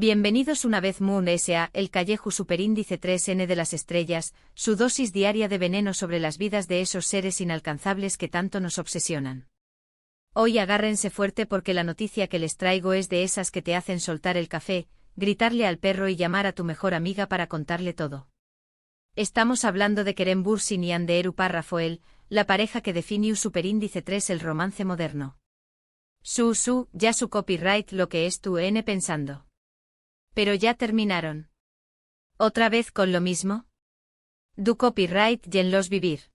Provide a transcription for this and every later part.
Bienvenidos una vez Moon S.A., el Calleju Superíndice 3N de las estrellas, su dosis diaria de veneno sobre las vidas de esos seres inalcanzables que tanto nos obsesionan. Hoy agárrense fuerte porque la noticia que les traigo es de esas que te hacen soltar el café, gritarle al perro y llamar a tu mejor amiga para contarle todo. Estamos hablando de Kerem Bürsin y Hande Erupar Rafael, la pareja que definió Superíndice 3 el romance moderno. Ya su copyright lo que es tu N pensando. Pero ya terminaron. ¿Otra vez con lo mismo? Du copyright y en los vivir.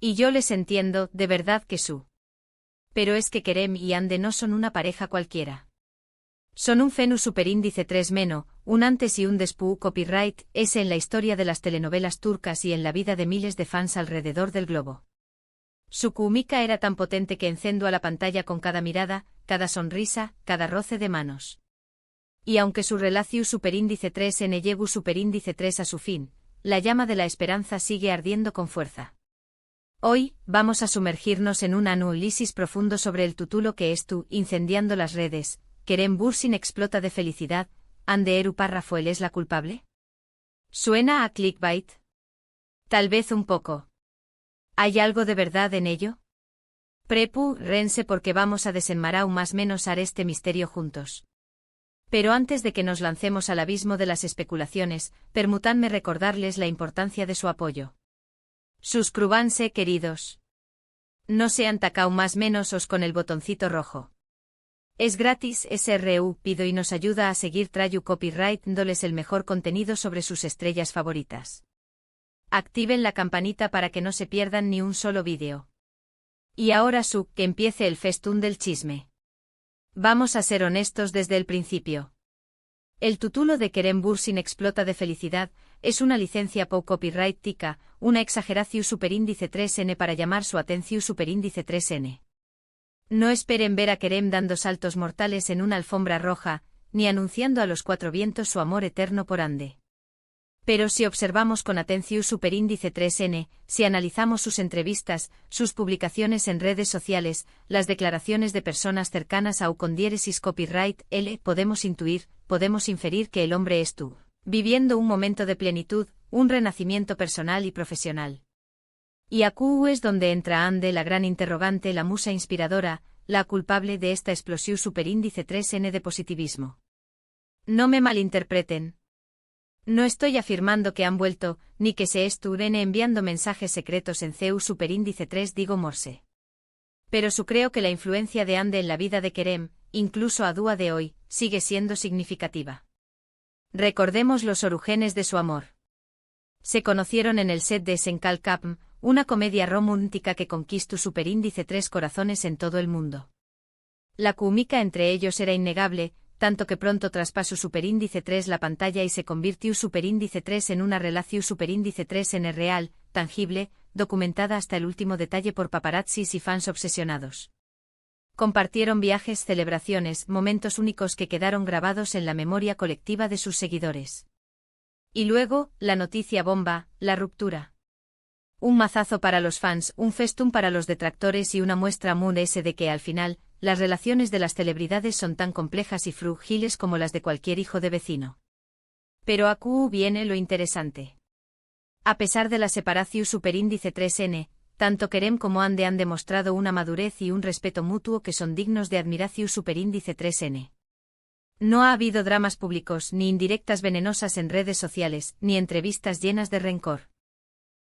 Y yo les entiendo, de verdad que su. Pero es que Kerem y Hande no son una pareja cualquiera. Son un fenómeno superíndice 3 meno, un antes y un después copyright, ese en la historia de las telenovelas turcas y en la vida de miles de fans alrededor del globo. Su química era tan potente que encendó a la pantalla con cada mirada, cada sonrisa, cada roce de manos. Y aunque su relación superíndice 3N llegó superíndice 3 a su fin, la llama de la esperanza sigue ardiendo con fuerza. Hoy, vamos a sumergirnos en un análisis profundo sobre el título que es tú, incendiando las redes. ¿Kerem Bürsin explota de felicidad? ¿Hande Erupar Rafael es la culpable? ¿Suena a clickbait? Tal vez un poco. ¿Hay algo de verdad en ello? Rense porque vamos a desenmascarar aún más menos este misterio juntos. Pero antes de que nos lancemos al abismo de las especulaciones, permítanme recordarles la importancia de su apoyo. Suscríbanse, queridos. No sean tacao más menos os con el botoncito rojo. Es gratis, SRU pido y nos ayuda a seguir trayu copyright dándoles el mejor contenido sobre sus estrellas favoritas. Activen la campanita para que no se pierdan ni un solo vídeo. Y ahora que empiece el festún del chisme. Vamos a ser honestos desde el principio. El título de Kerem Bürsin explota de felicidad es una licencia por copyright tica, una exageración superíndice 3N para llamar su atención superíndice 3N. No esperen ver a Kerem dando saltos mortales en una alfombra roja, ni anunciando a los cuatro vientos su amor eterno por Hande. Pero si observamos con atención superíndice 3N, si analizamos sus entrevistas, sus publicaciones en redes sociales, las declaraciones de personas cercanas a con diéresis copyright L, podemos inferir que el hombre es tú, viviendo un momento de plenitud, un renacimiento personal y profesional. Y aquí es donde entra Hande, la gran interrogante, la musa inspiradora, la culpable de esta explosión superíndice 3N de positivismo. No me malinterpreten. No estoy afirmando que han vuelto, ni que se estuvieran enviando mensajes secretos en CEU superíndice 3 digo Morse. Pero creo que la influencia de Hande en la vida de Kerem, incluso a día de hoy, sigue siendo significativa. Recordemos los orígenes de su amor. Se conocieron en el set de Senkal Kapm, una comedia romántica que conquistó superíndice 3 corazones en todo el mundo. La química entre ellos era innegable, tanto que pronto traspasó superíndice 3 la pantalla y se convirtió superíndice 3 en una relación superíndice 3N real, tangible, documentada hasta el último detalle por paparazzis y fans obsesionados. Compartieron viajes, celebraciones, momentos únicos que quedaron grabados en la memoria colectiva de sus seguidores. Y luego, la noticia bomba, la ruptura. Un mazazo para los fans, un festún para los detractores y una muestra Moon S de que al final, las relaciones de las celebridades son tan complejas y frágiles como las de cualquier hijo de vecino. Pero aquí viene lo interesante. A pesar de la separación superíndice 3N, tanto Kerem como Hande han demostrado una madurez y un respeto mutuo que son dignos de admiración superíndice 3N. No ha habido dramas públicos ni indirectas venenosas en redes sociales, ni entrevistas llenas de rencor.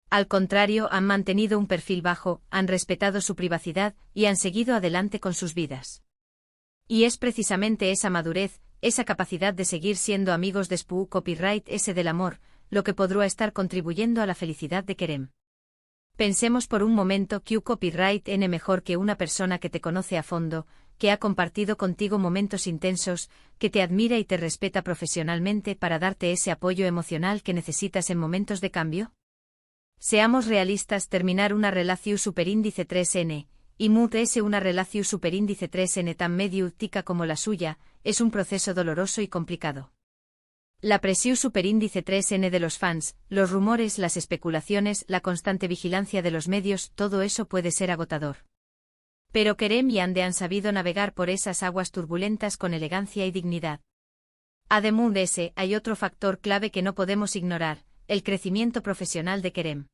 Al contrario, han mantenido un perfil bajo, han respetado su privacidad y han seguido adelante con sus vidas. Y es precisamente esa madurez, esa capacidad de seguir siendo amigos después copyright ese del amor, lo que podrá estar contribuyendo a la felicidad de Kerem. Pensemos por un momento que copyright N mejor que una persona que te conoce a fondo, que ha compartido contigo momentos intensos, que te admira y te respeta profesionalmente para darte ese apoyo emocional que necesitas en momentos de cambio. Seamos realistas, terminar una relación superíndice 3N, y mudarse una relación superíndice 3N tan mediática como la suya, es un proceso doloroso y complicado. La presión superíndice 3N de los fans, los rumores, las especulaciones, la constante vigilancia de los medios, todo eso puede ser agotador. Pero Kerem y Hande han sabido navegar por esas aguas turbulentas con elegancia y dignidad. Además, hay otro factor clave que no podemos ignorar, el crecimiento profesional de Kerem.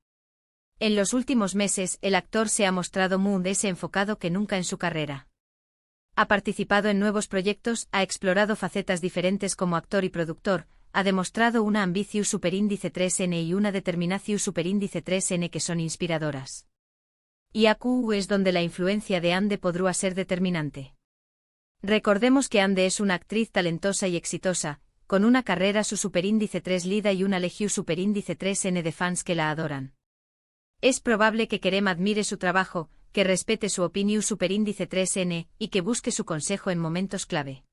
En los últimos meses, el actor se ha mostrado más enfocado que nunca en su carrera. Ha participado en nuevos proyectos, ha explorado facetas diferentes como actor y productor, ha demostrado una ambición superíndice 3N y una determinación superíndice 3N que son inspiradoras. Y aquí es donde la influencia de Ande podrá ser determinante. Recordemos que Ande es una actriz talentosa y exitosa, con una carrera su superíndice 3 lida y una legión superíndice 3N de fans que la adoran. Es probable que Kerem admire su trabajo, que respete su opinión superíndice 3N y que busque su consejo en momentos clave.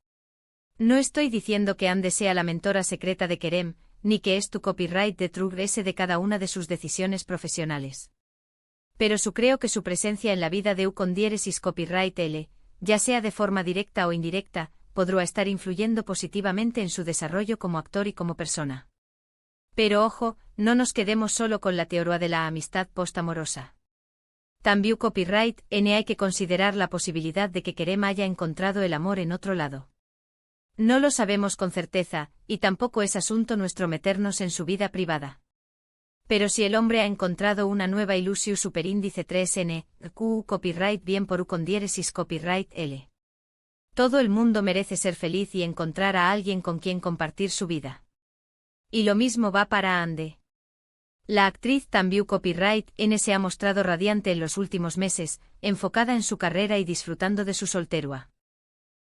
No estoy diciendo que Ande sea la mentora secreta de Kerem, ni que es tu copyright de True S de cada una de sus decisiones profesionales. Pero creo que su presencia en la vida de U con diéresis copyright L, ya sea de forma directa o indirecta, podrá estar influyendo positivamente en su desarrollo como actor y como persona. Pero ojo, no nos quedemos solo con la teoría de la amistad postamorosa. También copyright N hay que considerar la posibilidad de que Kerem haya encontrado el amor en otro lado. No lo sabemos con certeza, y tampoco es asunto nuestro meternos en su vida privada. Pero si el hombre ha encontrado una nueva ilusión superíndice 3N, Q copyright bien por U con diéresis copyright L. Todo el mundo merece ser feliz y encontrar a alguien con quien compartir su vida. Y lo mismo va para Ande. La actriz también copyright N se ha mostrado radiante en los últimos meses, enfocada en su carrera y disfrutando de su soltería.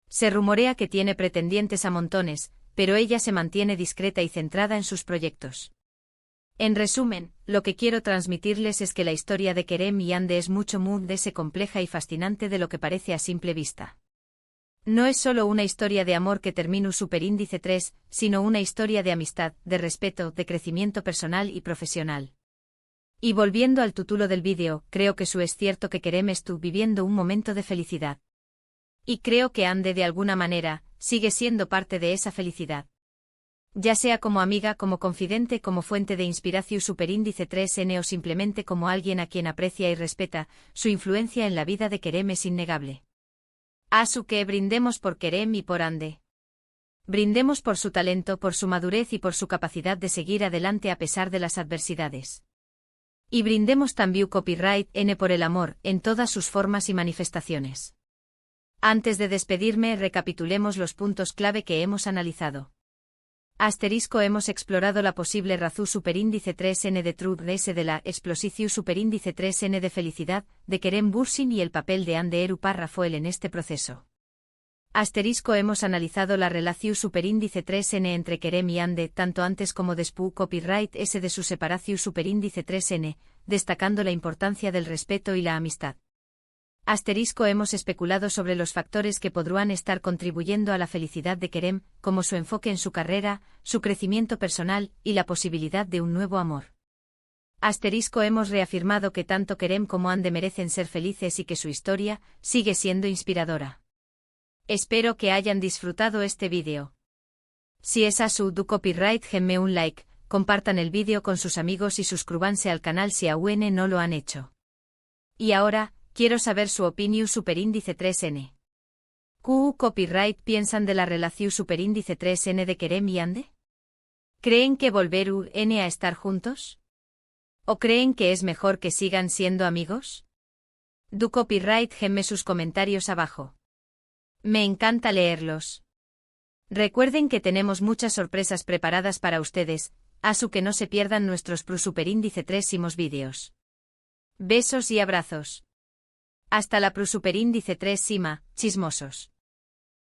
Se rumorea que tiene pretendientes a montones, pero ella se mantiene discreta y centrada en sus proyectos. En resumen, lo que quiero transmitirles es que la historia de Kerem y Ande es mucho más compleja y fascinante de lo que parece a simple vista. No es solo una historia de amor que termina superíndice 3, sino una historia de amistad, de respeto, de crecimiento personal y profesional. Y volviendo al título del vídeo, creo que es cierto que Kerem estuvo viviendo un momento de felicidad. Y creo que Ande de alguna manera, sigue siendo parte de esa felicidad. Ya sea como amiga, como confidente, como fuente de inspiración superíndice 3N o simplemente como alguien a quien aprecia y respeta, su influencia en la vida de Kerem es innegable. Que brindemos por Kerem y por Ande. Brindemos por su talento, por su madurez y por su capacidad de seguir adelante a pesar de las adversidades. Y brindemos también copyright N por el amor, en todas sus formas y manifestaciones. Antes de despedirme, recapitulemos los puntos clave que hemos analizado. Hemos explorado la posible razón superíndice 3N de True S de la explosición superíndice 3N de felicidad, de Kerem Bürsin y el papel de Ande Erupar Rafael en este proceso. Hemos analizado la relación superíndice 3N entre Kerem y Ande tanto antes como después copyright S de su separación superíndice 3N, destacando la importancia del respeto y la amistad. Hemos especulado sobre los factores que podrán estar contribuyendo a la felicidad de Kerem, como su enfoque en su carrera, su crecimiento personal y la posibilidad de un nuevo amor. Hemos reafirmado que tanto Kerem como Ande merecen ser felices y que su historia sigue siendo inspiradora. Espero que hayan disfrutado este vídeo. Si es así, do copyright denme un like, compartan el vídeo con sus amigos y suscríbanse al canal si aún no lo han hecho. Y ahora, quiero saber su opinión superíndice 3N. ¿Qué copyright piensan de la relación superíndice 3N de Kerem y Ande? ¿Creen que volverán a estar juntos? ¿O creen que es mejor que sigan siendo amigos? Do copyright denme sus comentarios abajo. Me encanta leerlos. Recuerden que tenemos muchas sorpresas preparadas para ustedes, que no se pierdan nuestros superíndice 3 vídeos. Besos y abrazos. Hasta la superíndice 3 chismosos.